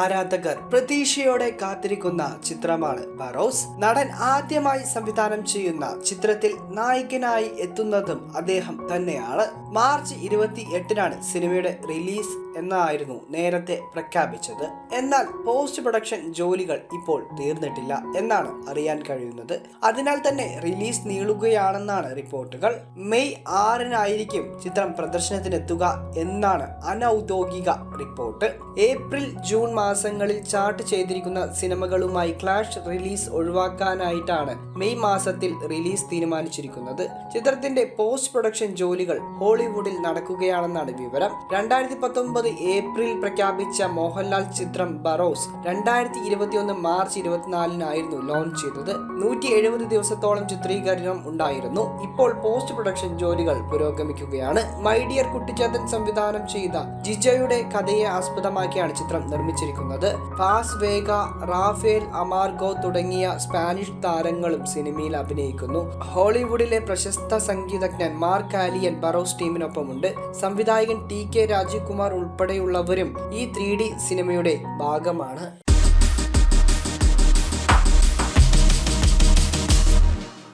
ആരാധകർ പ്രതീക്ഷയോടെ കാത്തിരിക്കുന്ന ചിത്രമാണ് ബറോസ്. നടൻ ആദ്യമായി സംവിധാനം ചെയ്യുന്ന ചിത്രത്തിൽ നായകനായി എത്തുന്നതും അദ്ദേഹം തന്നെയാണ്. മാർച്ച് 28-നാണ് സിനിമയുടെ റിലീസ് എന്നായിരുന്നു നേരത്തെ പ്രഖ്യാപിച്ചത്. എന്നാൽ പോസ്റ്റ് പ്രൊഡക്ഷൻ ജോലികൾ ഇപ്പോൾ തീർന്നിട്ടില്ല എന്നാണ് അറിയാൻ കഴിയുന്നത്. അതിനാൽ തന്നെ റിലീസ് നീളുകയാണെന്നാണ് റിപ്പോർട്ടുകൾ. മെയ് 6-നായിരിക്കും ചിത്രം പ്രദർശനത്തിനെത്തുക എന്നാണ് അനൗദ്യോഗിക റിപ്പോർട്ട്. ഏപ്രിൽ ജൂൺ മാസങ്ങളിൽ ചാർട്ട് ചെയ്തിരിക്കുന്ന സിനിമകളുമായി ക്ലാഷ് റിലീസ് ഒഴിവാക്കാനായിട്ടാണ് മെയ് മാസത്തിൽ റിലീസ് തീരുമാനിച്ചിരിക്കുന്നത്. ചിത്രത്തിന്റെ പോസ്റ്റ് പ്രൊഡക്ഷൻ ജോലികൾ ഹോളിവുഡിൽ നടക്കുകയാണെന്നാണ് വിവരം. 2019 ഏപ്രിൽ പ്രഖ്യാപിച്ച മോഹൻലാൽ ചിത്രം ബറോസ് 2021 മാർച്ച് 24-നായിരുന്നു ലോഞ്ച് ചെയ്തത്. 170 ദിവസത്തോളം ചിത്രീകരണം ഉണ്ടായിരുന്നു. ഇപ്പോൾ പോസ്റ്റ് പ്രൊഡക്ഷൻ ജോലികൾ പുരോഗമിക്കുകയാണ്. മൈ ഡിയർ കുട്ടിച്ചാത്തൻ സംവിധാനം ചെയ്ത ജിജയുടെ കഥയെ ആസ്പദമാക്കിയാണ് ചിത്രം നിർമ്മിച്ചിരിക്കുന്നത്. ഫാസ് വേഗ, റാഫേൽ അമാർഗോ തുടങ്ങിയ സ്പാനിഷ് താരങ്ങളും സിനിമയിൽ അഭിനയിക്കുന്നു. ഹോളിവുഡിലെ പ്രശസ്ത സംഗീതജ്ഞൻ മാർക്ക് ആലിയൻ ബറോസ് ടീമിനൊപ്പമുണ്ട്. സംവിധായകൻ TK രാജീവ് കുമാർ ഉൾപ്പെടെയുള്ളവരും ഈ 3D സിനിമയുടെ ഭാഗമാണ്.